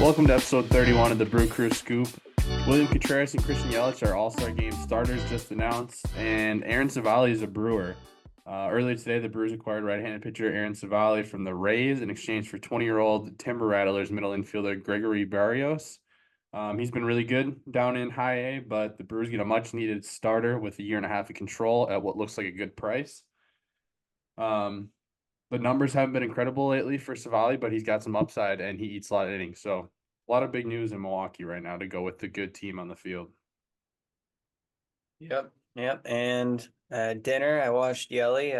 Welcome to episode 31 of the Brew Crew Scoop. William Contreras and Christian Yelich are All-Star Game starters just announced, and Aaron Civale is a Brewer. Earlier today, the Brewers acquired right-handed pitcher Aaron Civale from the Rays in exchange for 20-year-old Timber Rattlers middle infielder Gregory Barrios. He's been really good down in high A, but the Brewers get a much-needed starter with a year and a half of control at what looks like a good price. The numbers haven't been incredible lately for Civale, but he's got some upside and he eats a lot of innings. So a lot of big news in Milwaukee right now to go with the good team on the field. Yep. And dinner, I watched Yelly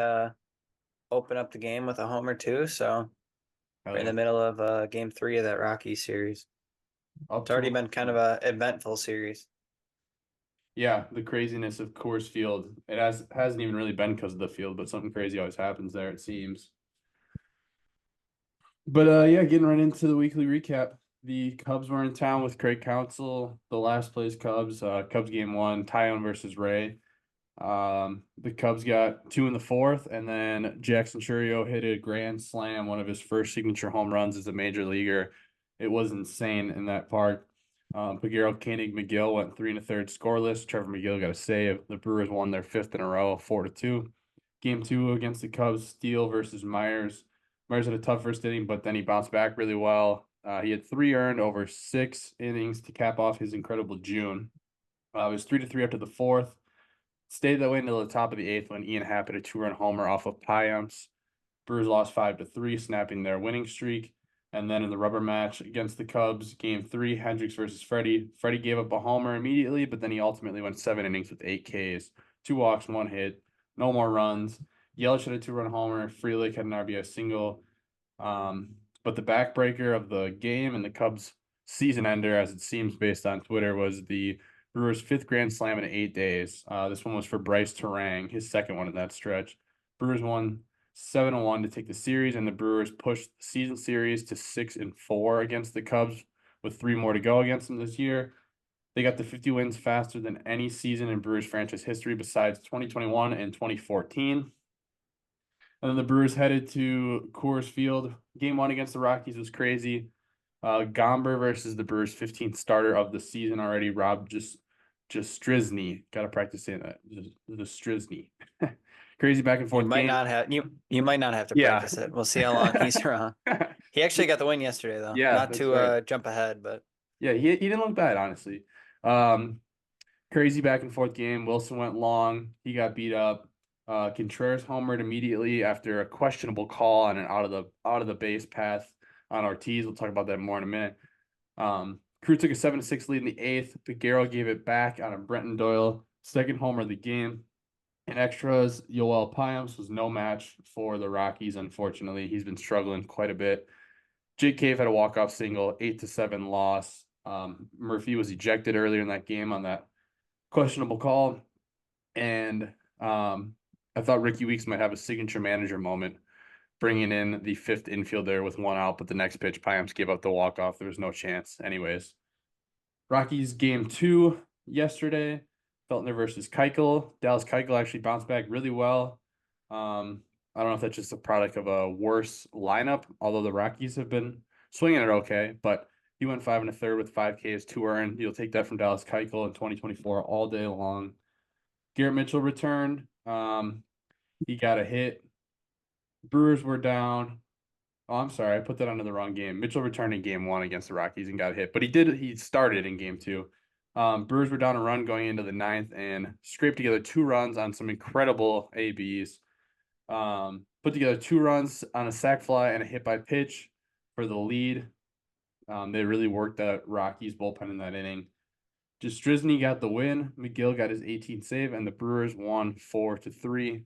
open up the game with a homer too. So we're in the middle of game 3 of that Rockies series. It's already been kind of a eventful series. Yeah, the craziness of Coors Field. It hasn't even really been because of the field, but something crazy always happens there, it seems. But yeah, getting right into the weekly recap. The Cubs were in town with Craig Counsell, the last place Cubs. Cubs game 1, Tyon versus Ray. The Cubs got 2 in the 4th, and then Jackson Chourio hit a grand slam, one of his first signature home runs as a major leaguer. It was insane in that park. Figueroa, Koenig, McGill went 3 1/3 scoreless. Trevor McGill got a save. The Brewers won their 5th in a row, 4-2. Game 2 against the Cubs, Steele versus Myers. Myers had a tough first inning, but then he bounced back really well. He had 3 earned over 6 innings to cap off his incredible June. It was 3-3 after the 4th. Stayed that way until the top of the 8th when Ian Happ hit a 2-run homer off of Payamps. Brewers lost 5-3, snapping their winning streak. And then in the rubber match against the Cubs, game 3, Hendricks versus Freddy. Freddy gave up a homer immediately, but then he ultimately went 7 innings with 8 Ks, 2 walks, 1 hit, no more runs. Yelich had a 2-run homer. Frelick had an RBI single. But the backbreaker of the game and the Cubs season ender, as it seems based on Twitter, was the Brewers' 5th grand slam in 8 days. This one was for Bryce Terang, his 2nd one in that stretch. Brewers won 7-1 to take the series, and the Brewers pushed the season series to 6-4 against the Cubs with 3 more to go against them this year. They got the 50 wins faster than any season in Brewers franchise history besides 2021 and 2014. And then the Brewers headed to Coors Field. Game 1 against the Rockies was crazy. Gomber versus the Brewers' 15th starter of the season already, Rob Strizny. Got to practice saying that. The Strizny. Crazy back and forth You might game. not have you might not have to Yeah. practice it. We'll see how long he's around. He actually got the win yesterday though. Yeah, Not that's to right. jump ahead, but Yeah, he didn't look bad, honestly. Crazy back and forth game. Wilson went long. He got beat up. Contreras homered immediately after a questionable call on an out of the base path on Ortiz. We'll talk about that more in a minute. Crew took a 7-6 lead in the 8th. Figueroa gave it back on a Brenton Doyle 2nd homer of the game. In extras, Yoel Payamps was no match for the Rockies, unfortunately. He's been struggling quite a bit. Jake Cave had a walk-off single, 8-7 loss. Murphy was ejected earlier in that game on that questionable call. And I thought Ricky Weeks might have a signature manager moment, bringing in the 5th infielder with 1 out, but the next pitch, Payamps gave up the walk-off. There was no chance anyways. Rockies game 2 yesterday. Feltner versus Keuchel. Dallas Keuchel actually bounced back really well. I don't know if that's just a product of a worse lineup, although the Rockies have been swinging it okay, but he went 5 1/3 with 5 Ks, 2 earned. You'll take that from Dallas Keuchel in 2024 all day long. Garrett Mitchell returned. He got a hit. Brewers were down. Oh, I'm sorry. I put that under the wrong game. Mitchell returned in game 1 against the Rockies and got hit, but he started in game 2. Brewers were down a run going into the 9th and scraped together 2 runs on some incredible ABs. Put together 2 runs on a sac fly and a hit by pitch for the lead. They really worked that Rockies bullpen in that inning. Strizny got the win. McGill got his 18th save, and the Brewers won 4-3.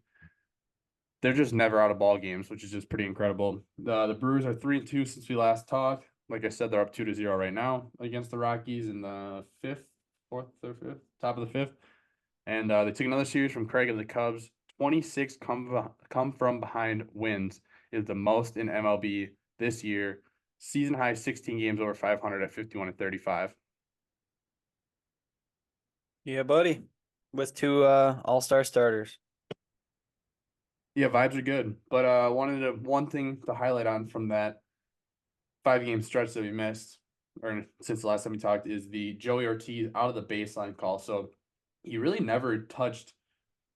They're just never out of ball games, which is just pretty incredible. The Brewers are 3-2 since we last talked. Like I said, they're up 2-0 right now against the Rockies in the 4th or 5th, top of the 5th. And they took another series from Craig and the Cubs. 26 come from behind wins is the most in MLB this year. Season high 16 games over 500 at 51-35. yeah, buddy. With 2 all-star starters. Yeah, vibes are good. But one thing to highlight on from that 5-game stretch that we missed. or since the last time we talked, is the Joey Ortiz out of the baseline call. So he really never touched.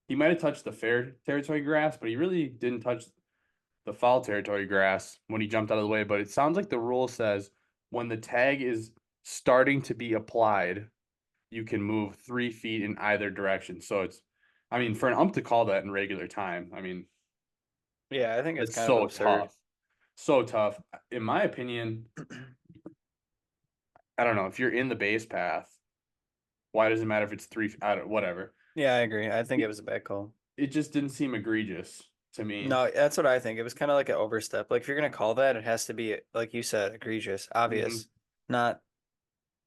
He might have touched the fair territory grass, but he really didn't touch the foul territory grass when he jumped out of the way. But it sounds like the rule says when the tag is starting to be applied, you can move 3 feet in either direction. So it's, I mean, for an ump to call that in regular time, I mean, Yeah, I think it's it's kind of so absurd. tough. So tough. In my opinion, I don't know. If you're in the base path, why does it matter if it's 3? I don't, whatever. Yeah, I agree. I think it was a bad call. It just didn't seem egregious to me. No, that's what I think. It was kind of like an overstep. Like if you're gonna call that, it has to be like you said, egregious, Mhm. obvious, not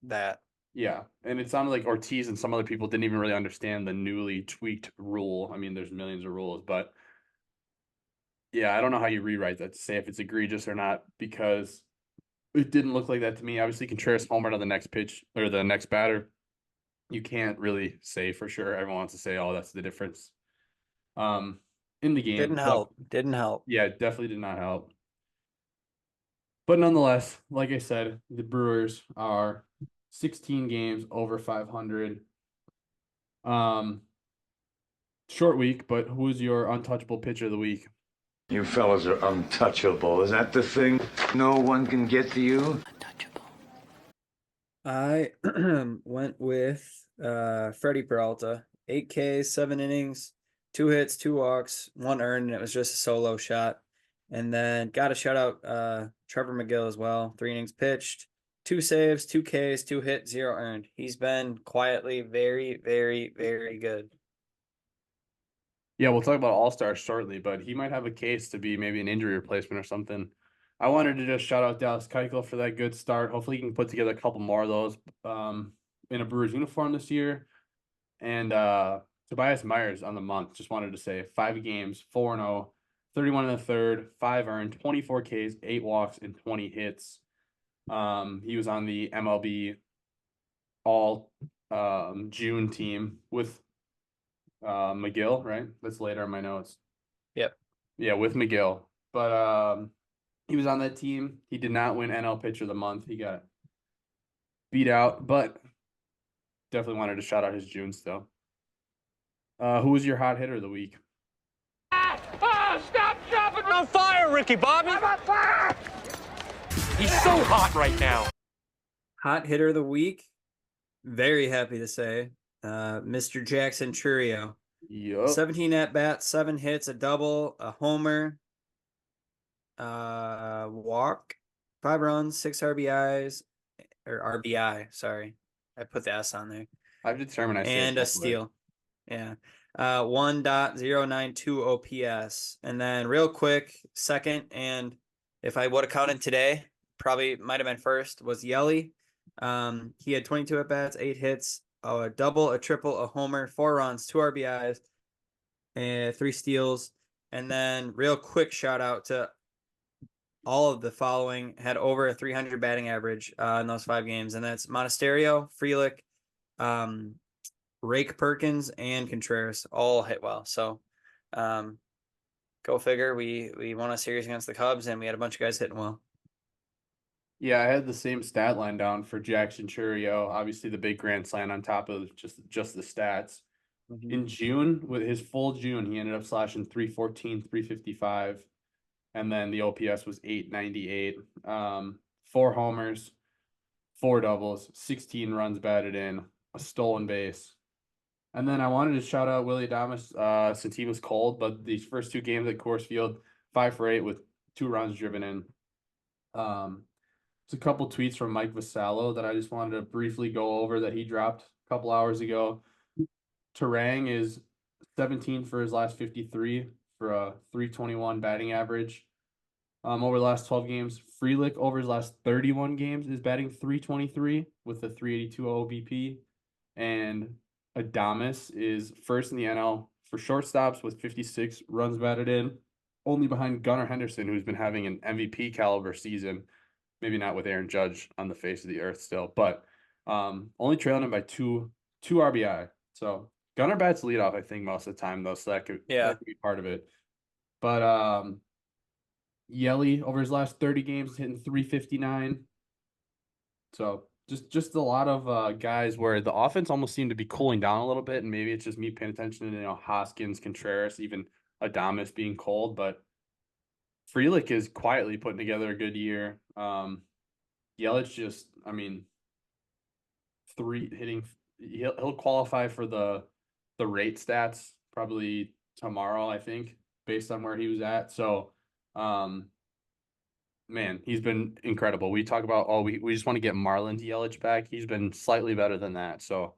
that. Yeah. And it sounded like Ortiz and some other people didn't even really understand the newly tweaked rule. I mean, there's millions of rules, but yeah, I don't know how you rewrite that to say if it's egregious or not because it didn't look like that to me. Obviously, Contreras homered on the next pitch or the next batter. You can't really say for sure. Everyone wants to say, "Oh, that's the difference." Um, in the game, Didn't but help. Didn't help. yeah, it definitely did not help. But nonetheless, like I said, the Brewers are 16 games over 500. Um, short week, but who's your untouchable pitcher of the week? You fellas are untouchable. Is that the thing? No one can get to you? I went with Freddy Peralta. 8 Ks, 7 innings, 2 hits, 2 walks, 1 earned, and it was just a solo shot. And then got a shutout Trevor McGill as well. 3 innings pitched, 2 saves, 2 Ks, 2 hits, 0 earned. He's been quietly very, very, very good. Yeah, we'll talk about All Stars shortly, but he might have a case to be maybe an injury replacement or something. I wanted to just shout out Dallas Keuchel for that good start. Hopefully, he can put together a couple more of those in a Brewers uniform this year. And Tobias Myers on the month. Just wanted to say 5 games, 4-0, 31 in the third, 5 earned, 24 Ks, 8 walks, and 20 hits. He was on the MLB All June team with McGill, right? That's later in my notes. Yep. Yeah, with McGill. But he was on that team. He did not win NL Pitcher of the Month. He got beat out, but definitely wanted to shout out his June still. Who was your hot hitter of the week? Stop dropping on fire, Ricky Bobby! I'm on fire! He's so hot right now. Hot hitter of the week. Very happy to say, Mr. Jackson Chourio. Yup. 17 at bats, 7 hits, a double, a homer, walk, 5 runs, 6 RBIs, or RBI. Sorry, I put the S on there, I've determined I say and it a both ways. steal. Yeah, 1.092 OPS, and then real quick, second, and if I would have counted today, probably might have been first was Yelly. He had 22 at bats, 8 hits, a double, a triple, a homer, 4 runs, 2 RBIs, and 3 steals. And then real quick shout out to all of the following had over a 300 batting average in those 5 games, and that's Monasterio, Frelick, Rake Perkins, and Contreras all hit well. So go figure. We won a series against the Cubs, and we had a bunch of guys hitting well. Yeah, I had the same stat line down for Jackson Chourio. Obviously, the big grand slam on top of just the stats. In June, with his full June, he ended up slashing 314, 355. And then the OPS was 898. 4 homers, 4 doubles, 16 runs batted in, a stolen base. And then I wanted to shout out Willie Adames since he was cold, but these first 2 games at Coors Field, 5 for 8 with 2 runs driven in. There's a couple tweets from Mike Vasallo that I just wanted to briefly go over that he dropped a couple hours ago. Terang is 17 for his last 53 for a 321 batting average. Over the last 12 games, Frelick over his last 31 games is batting 323 with a 382 OBP. And Adames is first in the NL for shortstops with 56 runs batted in, only behind Gunnar Henderson, who's been having an MVP caliber season. Maybe not with Aaron Judge on the face of the earth still, but only trailing him by two RBI. So Gunnar bats leadoff, I think, most of the time, though, so that could be part of it. But Yelich over his last 30 games hitting 359. So just a lot of guys where the offense almost seemed to be cooling down a little bit, and maybe it's just me paying attention to Hoskins, Contreras, even Adames being cold, but Frelick is quietly putting together a good year. Yelich just, I mean, he'll qualify for the rate stats probably tomorrow, I think, based on where he was at. So, man, he's been incredible. We talk about, we just want to get Marlins Yelich back. He's been slightly better than that. So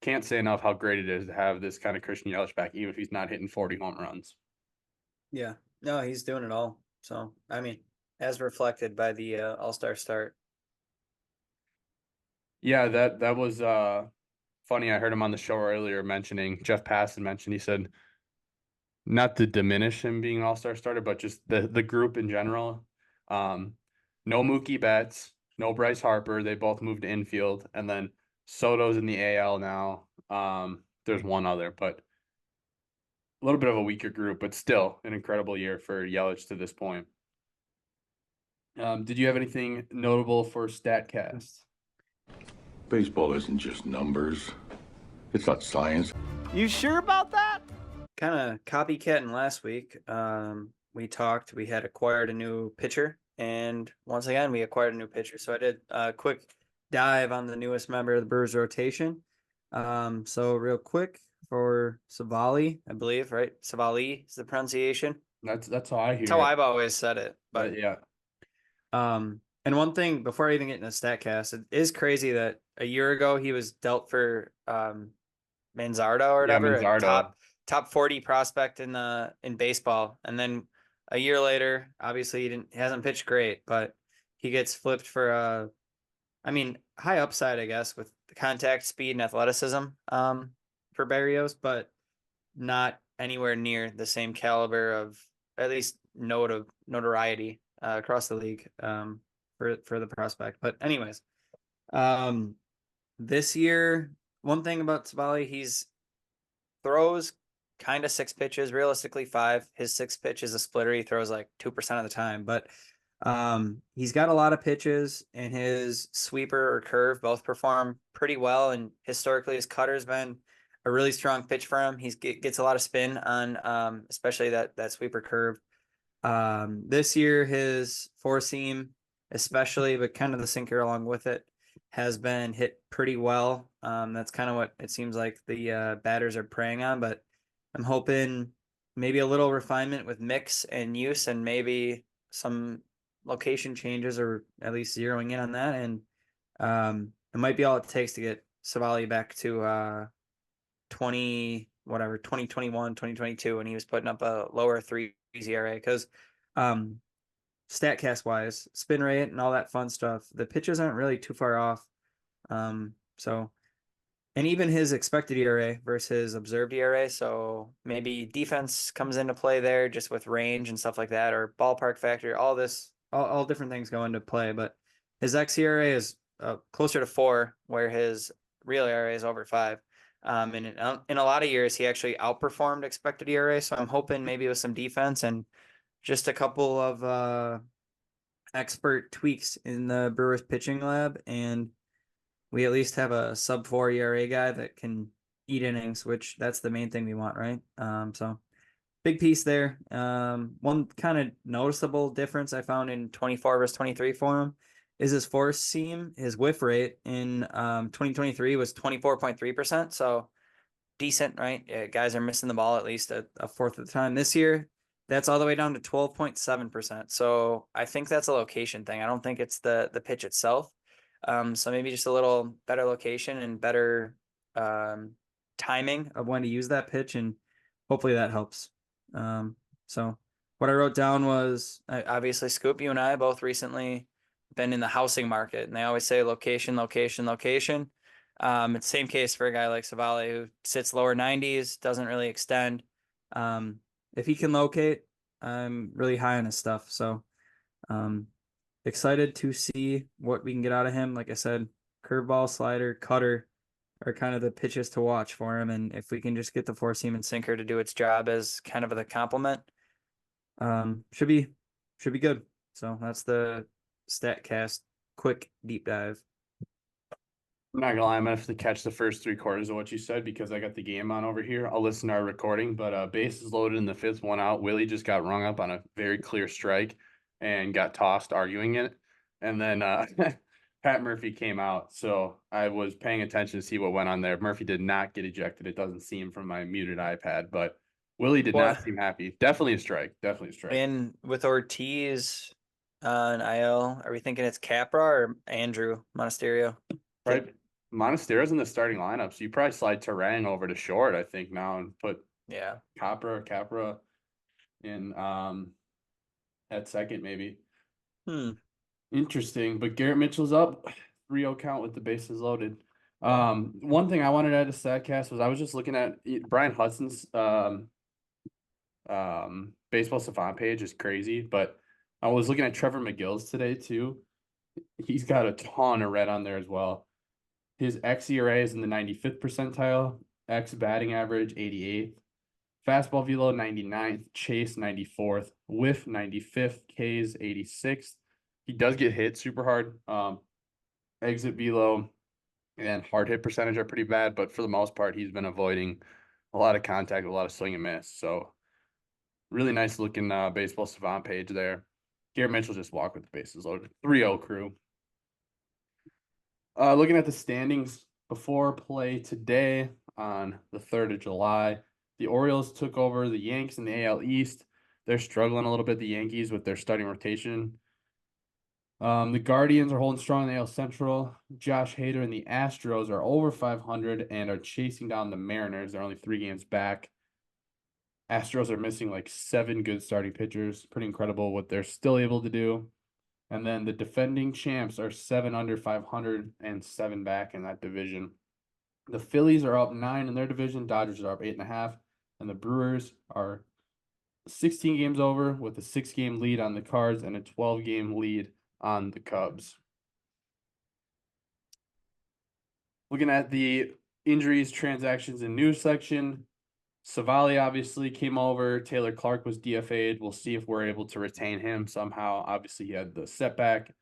can't say enough how great it is to have this kind of Christian Yelich back, even if he's not hitting 40 home runs. Yeah, no, he's doing it all. So, I mean, as reflected by the All-Star start. Yeah, that was funny. I heard him on the show earlier mentioning Jeff Passan mentioned, he said, not to diminish him being an all-star starter, but just the group in general. No Mookie Betts, no Bryce Harper. They both moved to infield, and then Soto's in the AL now. There's one other, but a little bit of a weaker group, but still an incredible year for Yelich to this point. Did you have anything notable for StatCast? Baseball isn't just numbers. It's not science. You sure about that? Kind of copycatting last week. We had acquired a new pitcher, and once again, we acquired a new pitcher. So I did a quick dive on the newest member of the Brewers rotation. So real quick for Civale, I believe, right? Civale is the pronunciation. That's how I hear That's how it. I've always said it. But yeah. And one thing before I even get into StatCast, it is crazy that a year ago he was dealt for Manzardo or whatever, Manzardo. a top 40 prospect in baseball, and then a year later, obviously he hasn't pitched great, but he gets flipped for high upside, I guess, with the contact, speed, and athleticism for Barrios, but not anywhere near the same caliber of at least notoriety across the league for the prospect. But anyways, this year, one thing about Civale, he's throws kind of 6 pitches, realistically 5. His 6th pitch is a splitter. He throws like 2% of the time, but he's got a lot of pitches, and his sweeper or curve both perform pretty well. And historically, his cutter's been a really strong pitch for him. He gets a lot of spin on especially that sweeper curve. This year, his 4-seam, especially, but kind of the sinker along with it, has been hit pretty well. That's kind of what it seems like the batters are preying on, but I'm hoping maybe a little refinement with mix and use, and maybe some location changes, or at least zeroing in on that. And it might be all it takes to get Civale back to 2021, 2022, when he was putting up a lower 3 ERA, because StatCast wise, spin rate and all that fun stuff, the pitches aren't really too far off. So, and even his expected ERA versus observed ERA, so maybe defense comes into play there, just with range and stuff like that, or ballpark factor, all different things go into play. But his xERA is closer to 4, where his real ERA is over 5. And in a lot of years, he actually outperformed expected ERA. So I'm hoping maybe with some defense and just a couple of expert tweaks in the Brewers pitching lab, and we at least have a sub 4 ERA guy that can eat innings, which that's the main thing we want, right? So big piece there. One kind of noticeable difference I found in 24 versus 23 for him is his 4-seam. His whiff rate in 2023 was 24.3%. So decent, right? Yeah, guys are missing the ball at least a fourth of the time. This year, that's all the way down to 12.7%. So I think that's a location thing. I don't think it's the pitch itself. So maybe just a little better location and better timing of when to use that pitch, and hopefully that helps. So what I wrote down was, obviously, Scoop, you and I both recently been in the housing market, and they always say location, location, location. It's same case for a guy like Civale, who sits lower 90s, doesn't really extend. If he can locate, I'm really high on his stuff. So excited to see what we can get out of him. Like I said, curveball, slider, cutter are kind of the pitches to watch for him. And if we can just get the 4-seam and sinker to do its job as kind of the complement, should be good. So that's the StatCast quick deep dive. I'm not gonna lie, I'm gonna have to catch the first 3 quarters of what you said because I got the game on over here. I'll listen to our recording, but bases loaded in the 5th, 1 out. Willie just got rung up on a very clear strike and got tossed arguing it. And then Pat Murphy came out. So I was paying attention to see what went on there. Murphy did not get ejected. It doesn't seem from my muted iPad, but Willie did not seem happy. Definitely a strike. Definitely a strike. And with Ortiz on IL, are we thinking it's Capra or Andrew Monasterio? Right. Monastero's in the starting lineup, so you probably slide Terang over to short, I think, now and put Capra in at second, maybe. Interesting. But Garrett Mitchell's up 3-0 count with the bases loaded. One thing I wanted to add to StatCast was I was just looking at Brian Hudson's baseball savant page is crazy, but I was looking at Trevor McGill's today too. He's got a ton of red on there as well. His xERA is in the 95th percentile, X batting average 88th, fastball velo 99th, chase 94th, whiff 95th, Ks 86th. He does get hit super hard. Exit velo and hard hit percentage are pretty bad, but for the most part, he's been avoiding a lot of contact, a lot of swing and miss. So really nice looking baseball savant page there. Garrett Mitchell just walked with the bases loaded. 3-0 crew. Looking at the standings before play today on the 3rd of July, the Orioles took over the Yanks in the AL East. They're struggling a little bit, the Yankees, with their starting rotation. The Guardians are holding strong in the AL Central. Josh Hader and the Astros are over 500 and are chasing down the Mariners. They're only 3 games back. Astros are missing like 7 good starting pitchers. Pretty incredible what they're still able to do. And then the defending champs are 7 under 500 and 7 back in that division. The Phillies are up 9 in their division. Dodgers are up 8.5. And the Brewers are 16 games over with a 6-game lead on the Cards and a 12-game lead on the Cubs. Looking at the injuries, transactions, and news section, Civale obviously came over. Taylor Clark was DFA'd. We'll see if we're able to retain him somehow. Obviously, he had the setback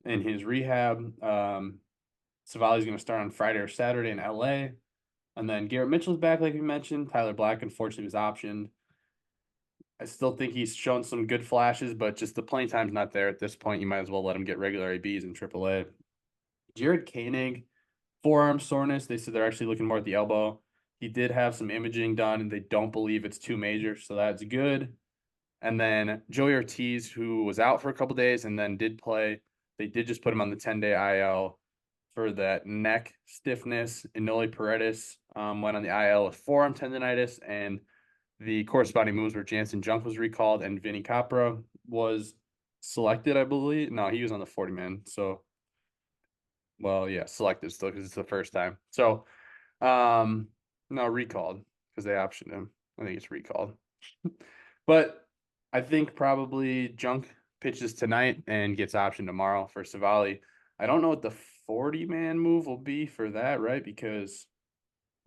in his rehab. Civale's going to start on Friday or Saturday in LA. And then Garrett Mitchell's back, like we mentioned. Tyler Black, unfortunately, was optioned. I still think he's shown some good flashes, but just the playing time's not there at this point. You might as well let him get regular ABs in AAA. Jared Koenig, forearm soreness. They said they're actually looking more at the elbow. He did have some imaging done, and they don't believe it's too major, so that's good. And then Joey Ortiz, who was out for a couple days and then did play. They did just put him on the 10-day IL for that neck stiffness. Enoli Paredes went on the IL with forearm tendonitis, and the corresponding moves were Jansen Junk was recalled and Vinny Capra was selected, I believe. No, he was on the 40-man. So, well, yeah, selected still because it's the first time. So, no, recalled because they optioned him. I think it's recalled. But I think probably Junk pitches tonight and gets optioned tomorrow for Civale. I don't know what the 40-man move will be for that, right? Because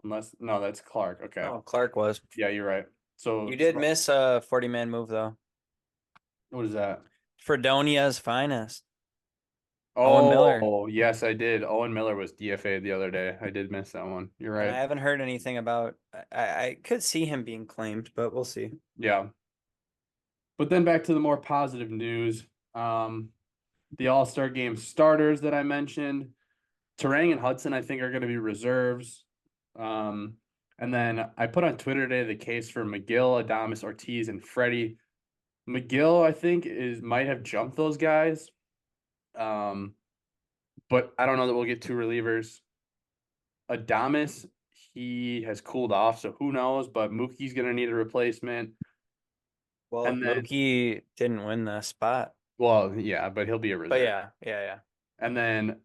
no, that's Clark. Okay. Oh, Clark was. Yeah, you're right. So you did miss a 40-man move though. What is that? Fredonia's finest. Owen Miller. Oh, yes, I did. Owen Miller was DFA the other day. I did miss that one. You're right. And I haven't heard anything about. I could see him being claimed, but we'll see. Yeah. But then back to the more positive news. The All-Star Game starters that I mentioned, Terang and Hudson, I think, are going to be reserves. And then I put on Twitter today the case for McGill, Adames, Ortiz, and Freddy. McGill, I think, might have jumped those guys. But I don't know that we'll get 2 relievers. Adames, he has cooled off, so who knows? But Mookie's going to need a replacement. Well, and Mookie didn't win the spot. Well, yeah, but he'll be a reserve. But yeah. And then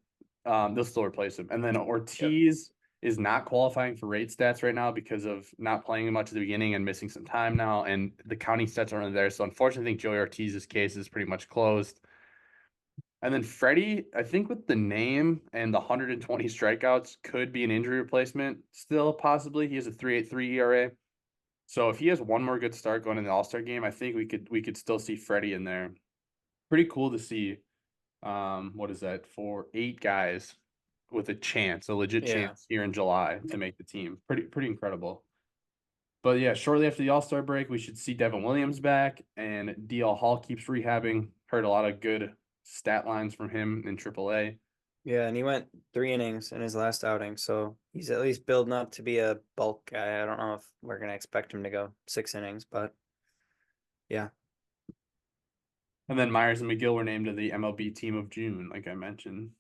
they'll still replace him. And then Ortiz is not qualifying for rate stats right now because of not playing much at the beginning and missing some time now. And the counting stats aren't there. So unfortunately, I think Joey Ortiz's case is pretty much closed. And then Freddie, I think with the name and the 120 strikeouts, could be an injury replacement still possibly. He has a 3.83 ERA. So if he has one more good start going in the All-Star game, I think we could still see Freddie in there. Pretty cool to see. What is that? 8 guys with a chance, a legit Yeah. chance here in July to make the team. Pretty incredible. But yeah, shortly after the All-Star break, we should see Devin Williams back, and DL Hall keeps rehabbing. Heard a lot of good stat lines from him in AAA. Yeah, and he went 3 innings in his last outing, so he's at least building up to be a bulk guy. I don't know if we're gonna expect him to go 6 innings, but yeah. And then Myers and McGill were named to the MLB Team of June, like I mentioned.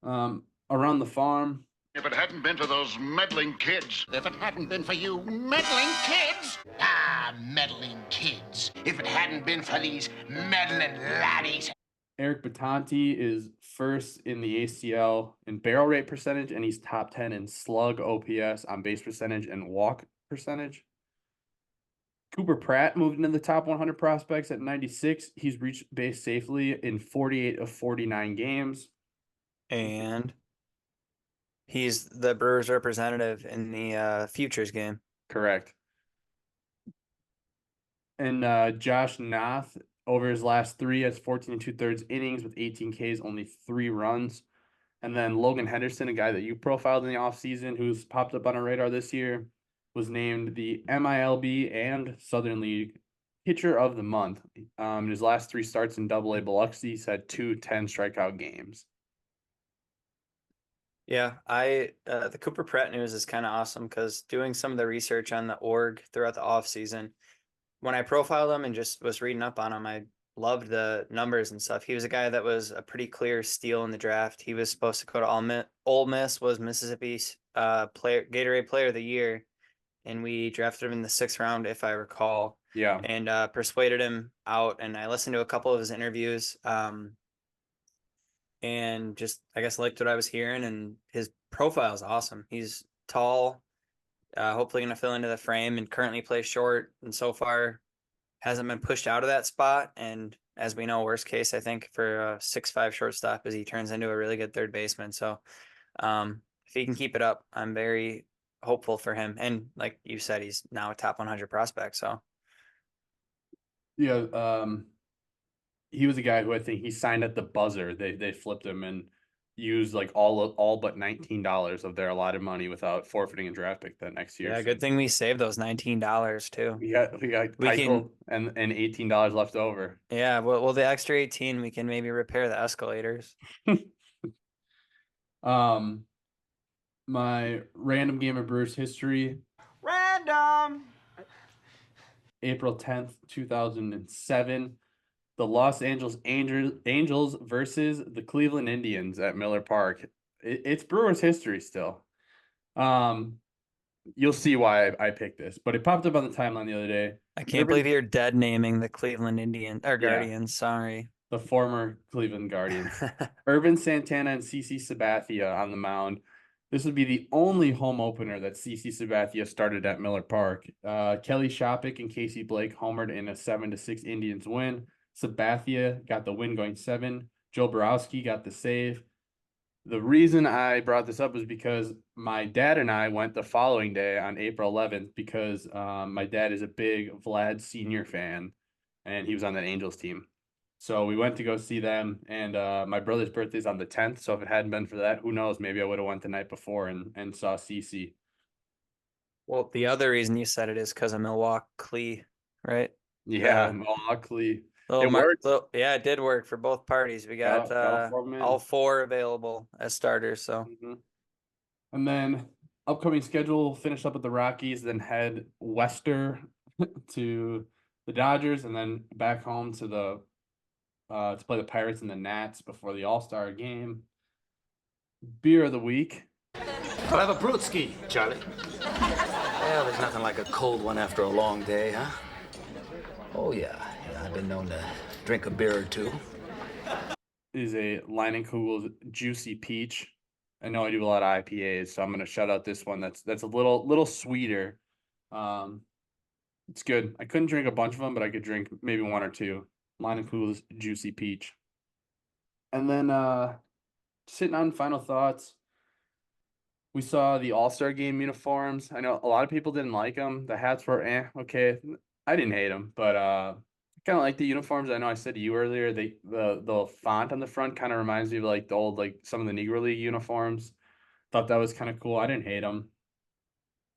Around the farm. If it hadn't been for those meddling kids. If it hadn't been for you meddling kids. Ah, meddling kids. If it hadn't been for these meddling laddies. Eric Batanti is first in the ACL in barrel rate percentage, and he's top 10 in slug, OPS, on base percentage, and walk percentage. Cooper Pratt moved into the top 100 prospects at 96. He's reached base safely in 48 of 49 games. And he's the Brewers representative in the futures game. Correct. And Josh Nath, over his last 3, has 14 2/3 innings with 18 Ks, only 3 runs. And then Logan Henderson, a guy that you profiled in the offseason, who's popped up on our radar this year, was named the MILB and Southern League Pitcher of the Month. In his last 3 starts in AA Biloxi, he's had 2 10-strikeout games. Yeah, the Cooper Pratt news is kind of awesome because doing some of the research on the org throughout the off season, when I profiled him and just was reading up on him, I loved the numbers and stuff. He was a guy that was a pretty clear steal in the draft. He was supposed to go to Ole Miss, was Mississippi's Gatorade Player of the Year, and we drafted him in the 6th round, if I recall. Yeah. And persuaded him out, and I listened to a couple of his interviews. And just, I guess, liked what I was hearing, and his profile is awesome. He's tall, hopefully going to fill into the frame, and currently plays short, and so far hasn't been pushed out of that spot. And as we know, worst case, I think, for a 6'5" shortstop is he turns into a really good third baseman. So if he can keep it up, I'm very hopeful for him. And like you said, he's now a top 100 prospect. So yeah, he was a guy who I think he signed at the buzzer. They flipped him and used like all but $19 of their allotted money without forfeiting a draft pick that next year. yeah, good thing we saved those $19 too. We got Keuchel and $18 left over. Yeah, well, the extra 18 we can maybe repair the escalators. My random game of Brewers history. Random. April 10th, 2007. The Los Angeles Angels versus the Cleveland Indians at Miller Park. It's Brewers history still. You'll see why I picked this, but it popped up on the timeline the other day. I can't believe you're dead naming the Cleveland Indians or Guardians. Sorry. The former Cleveland Guardians. Irvin Santana and CC Sabathia on the mound. This would be the only home opener that CC Sabathia started at Miller Park. Kelly Shopik and Casey Blake homered in a 7-6 Indians win. Sabathia got the win going 7. Joe Borowski got the save. The reason I brought this up was because my dad and I went the following day on April 11th because my dad is a big Vlad Sr. fan, and he was on that Angels team. So we went to go see them, and my brother's birthday's on the 10th, so if it hadn't been for that, who knows, maybe I would have went the night before and saw CC. Well, the other reason you said it is because of Milwaukee, right? Yeah, Milwaukee. Yeah, it did work for both parties. We got all 4 available as starters. So, and then upcoming schedule, finish up with the Rockies, then head wester to the Dodgers, and then back home to the to play the Pirates and the Nats before the All-Star game. Beer of the week. I'll have a brewski, Charlie. Well, there's nothing like a cold one after a long day, huh? Oh, yeah. I've been known to drink a beer or 2. Is a Leinenkugel's Juicy Peach. I know I do a lot of IPAs, so I'm going to shout out this one. That's a little sweeter. It's good. I couldn't drink a bunch of them, but I could drink maybe 1 or 2. Leinenkugel's Juicy Peach. And then sitting on final thoughts. We saw the All-Star Game uniforms. I know a lot of people didn't like them. The hats were okay. I didn't hate them, but kind of like the uniforms. I know I said to you earlier, the font on the front kind of reminds me of like the old, like some of the Negro League uniforms. Thought that was kind of cool. I didn't hate them.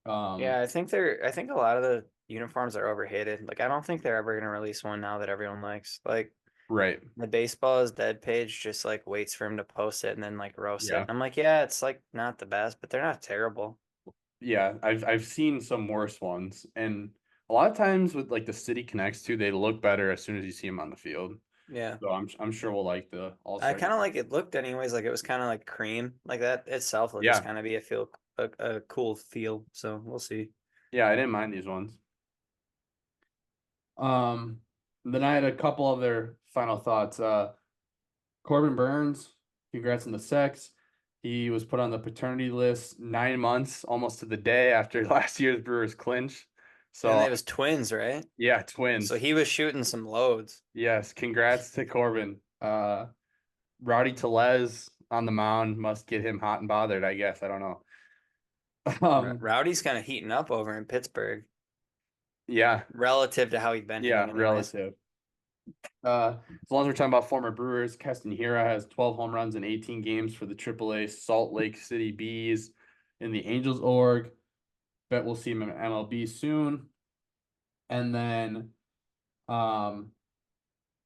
Yeah, I think a lot of the uniforms are overhated. Like I don't think they're ever gonna release one now that everyone likes. Like Right. the baseball is dead page just like waits for him to post it and then like roast it. Yeah. And I'm like, yeah, it's like not the best, but they're not terrible. Yeah, I've seen some worse ones, and a lot of times with like the city connects to, they look better as soon as you see them on the field. Yeah. So I'm sure we'll like the All I Star. kind of like it looked anyways, like it was kind of like cream. Like that itself will just Yeah. kind of be a cool feel. So we'll see. Yeah, I didn't mind these ones. Um, then I had a couple other final thoughts. Corbin Burns, congrats on the sex. He was put on the paternity list 9 months, almost to the day after last year's Brewers clinch. And So it was twins, right? yeah, twins. So he was shooting some loads. Yes, congrats to Corbin. Rowdy Tellez on the mound must get him hot and bothered, I guess. I don't know. Rowdy's kind of heating up over in Pittsburgh Yeah, relative to how he'd been yeah, hitting anyways. relative. As long as we're talking about former Brewers, Keston Hira has 12 home runs in 18 games for the AAA Salt Lake City Bees in the Angels org. Bet we'll see him in MLB soon. And then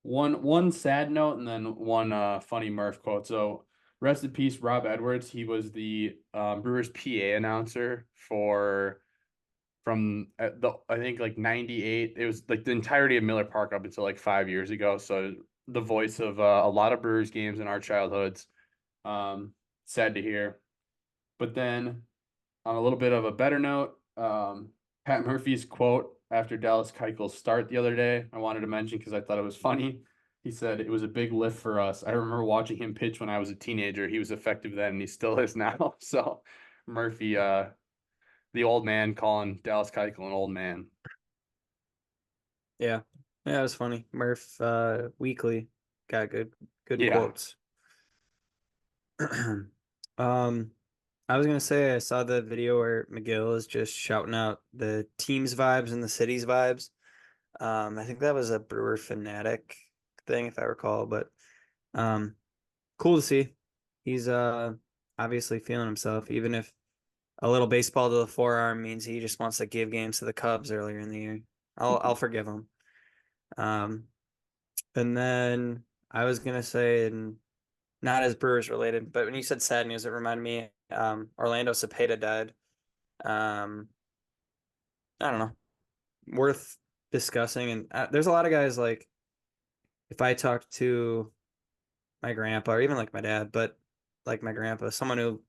one sad note and then one funny Murph quote. So rest in peace, Rob Edwards. He was the Brewers PA announcer from I think like 98. It was like the entirety of Miller Park up until like 5 years ago. So the voice of a lot of Brewers games in our childhoods. Sad to hear. But then on a little bit of a better note, Pat Murphy's quote after Dallas Keuchel's start the other day, I wanted to mention because I thought it was funny. He said, "It was a big lift for us. I remember watching him pitch when I was a teenager. He was effective then, and he still is now." So Murphy, the old man calling Dallas Keuchel an old man. Yeah. Yeah, it was funny. Murph Weekly got good Yeah. quotes. I was gonna say I saw the video where McGill is just shouting out the team's vibes and the city's vibes. I think that was a Brewer fanatic thing, if I recall, but cool to see. He's obviously feeling himself, even if a little baseball to the forearm means he just wants to give games to the Cubs earlier in the year. I'll forgive him. And then I was gonna say, and not as Brewers related, but when you said sad news, it reminded me. Orlando Cepeda died. I don't know, worth discussing. And there's a lot of guys like, if I talk to my grandpa or even like my dad, but like my grandpa, someone who,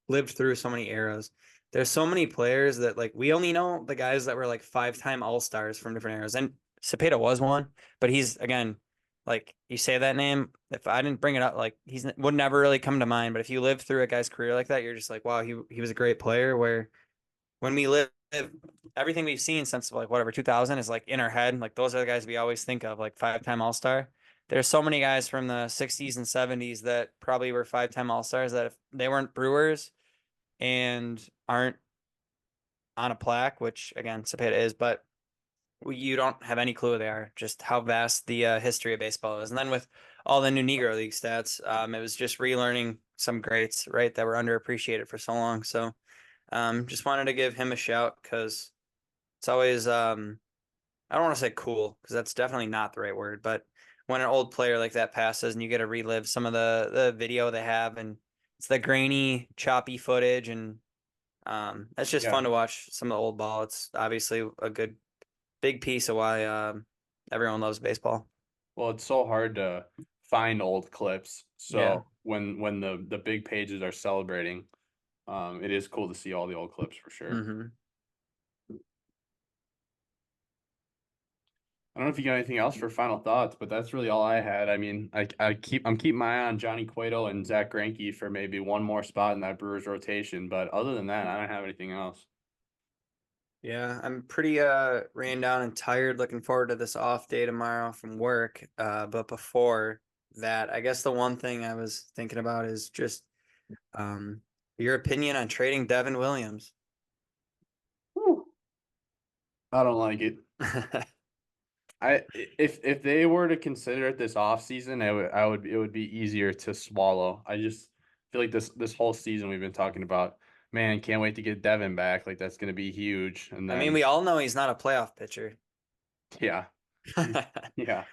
lived through so many eras. There's so many players that like we only know the guys that were like 5-time All-Stars from different eras. And Cepeda was one, but he's again, like you say that name, if I didn't bring it up, like would never really come to mind. But if you live through a guy's career like that, you're just like, wow, he was a great player. Where when we live, everything we've seen since like whatever 2000 is like in our head. Like those are the guys we always think of, like 5-time All-Star. There's so many guys from the 60s and 70s that probably were 5-time All-Stars that if they weren't Brewers and aren't on a plaque, which again Cepeda is, but you don't have any clue they are. Just how vast the history of baseball is. And then with all the new Negro League stats, it was just relearning some greats, right, that were underappreciated for so long. So just wanted to give him a shout because it's always I don't want to say cool because that's definitely not the right word, but when an old player like that passes and you get to relive some of the video they have, and it's the grainy, choppy footage, and it's just fun to watch some of the old ball. It's obviously a good big piece of why everyone loves baseball. Well, it's so hard to find old clips. So Yeah. when the big pages are celebrating, it is cool to see all the old clips for sure. Mm-hmm. I don't know if you got anything else for final thoughts, but that's really all I had. I mean, I'm keeping my eye on Johnny Cueto and Zach Greinke for maybe one more spot in that Brewers rotation. But other than that, I don't have anything else. Yeah, I'm pretty ran down and tired. Looking forward to this off day tomorrow from work. But before that, I guess the one thing I was thinking about is just your opinion on trading Devin Williams. Whew. I don't like it. if they were to consider it this off season, it would be easier to swallow. I just feel like this whole season we've been talking about, man, can't wait to get Devin back. Like that's gonna be huge. And I then mean, we all know he's not a playoff pitcher. yeah, yeah.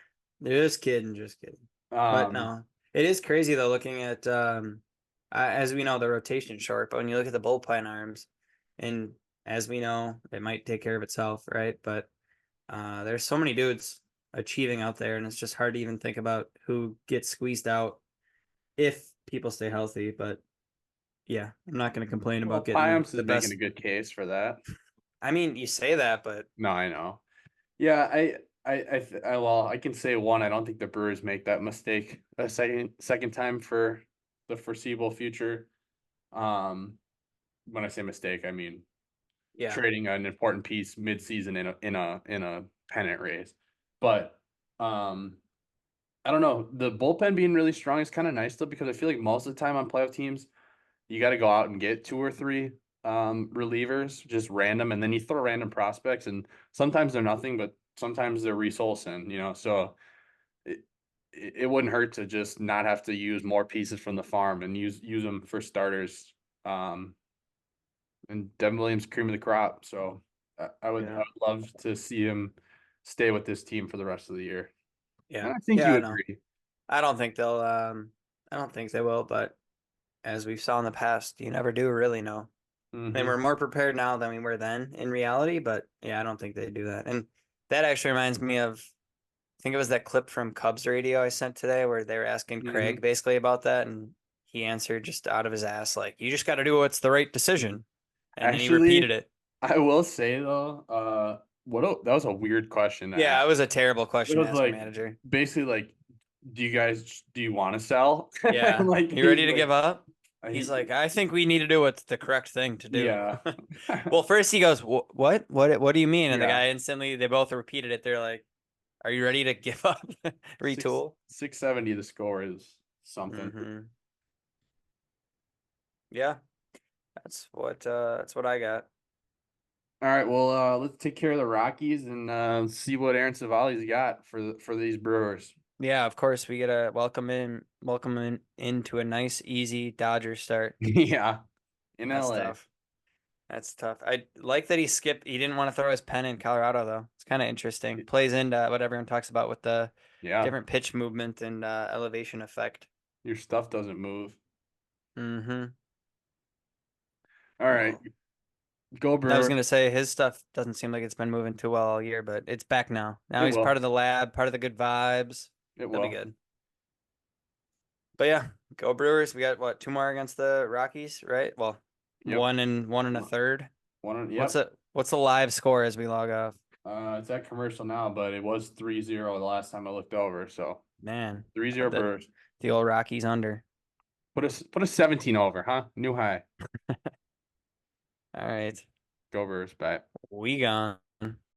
Just kidding, just kidding. But no, it is crazy though. Looking at as we know, the rotation's short, but when you look at the bullpen arms, and as we know, it might take care of itself, right? But there's so many dudes achieving out there, and it's just hard to even think about who gets squeezed out if people stay healthy. But yeah, I'm not going to complain about getting Payamps the is best. making a good case for that. I mean, you say that, but No, I know. Yeah, well, I can say one. I don't think the Brewers make that mistake a second time for the foreseeable future. When I say mistake, I mean yeah, trading an important piece mid-season in a pennant race. But I don't know. The bullpen being really strong is kind of nice though, because I feel like most of the time on playoff teams, you got to go out and get 2 or 3 relievers, just random, and then you throw random prospects, and sometimes they're nothing, but sometimes they're Reese Olson, so it wouldn't hurt to just not have to use more pieces from the farm and use them for starters. And Devin Williams cream of the crop, so I would love to see him stay with this team for the rest of the year. yeah. And I think you I agree. I don't think they'll. I don't think they will. But as we've saw in the past, you never do really know. And we're more prepared now than we were then in reality. But yeah, I don't think they do that. And that actually reminds me of, I think it was that clip from Cubs radio I sent today where they were asking Craig basically about that, and he answered just out of his ass like, "You just got to do what's the right decision," and then he repeated it. I will say though, that was a weird question. Yeah, it was a terrible question It to was ask a like manager. basically like, do you want to sell? Yeah, Like you ready to give up? he- He's like, I think we need to do what's the correct thing to do. Yeah. Well, first he goes, What do you mean?" And the Yeah. guy instantly, they both repeated it. They're like, "Are you ready to give up?" Retool. 670 the score is something. Yeah, that's what I got. All right, well, let's take care of the Rockies and see what Aaron Civale's got for these Brewers. Yeah, of course we gotta welcome in into a nice, easy Dodger start. Yeah, in That's LA. tough. That's tough. I like that he didn't want to throw his pen in Colorado though. It's kind of interesting. Plays into what everyone talks about with the different pitch movement and elevation effect. Your stuff doesn't move. Mm-hmm. All right. Go Brewers. I was gonna say his stuff doesn't seem like it's been moving too well all year, but it's back now. Now he's part of the lab, part of the good vibes. It'll be good. But yeah, go Brewers. We got what, 2 more against the Rockies, right? Well, one and a third. What's the live score as we log off? It's at commercial now, but it was 3-0 the last time I looked over. So man, 3-0 Brewers. The old Rockies under. Put a 17 over, huh? New high. All right. Go Brewers, bye. We gone.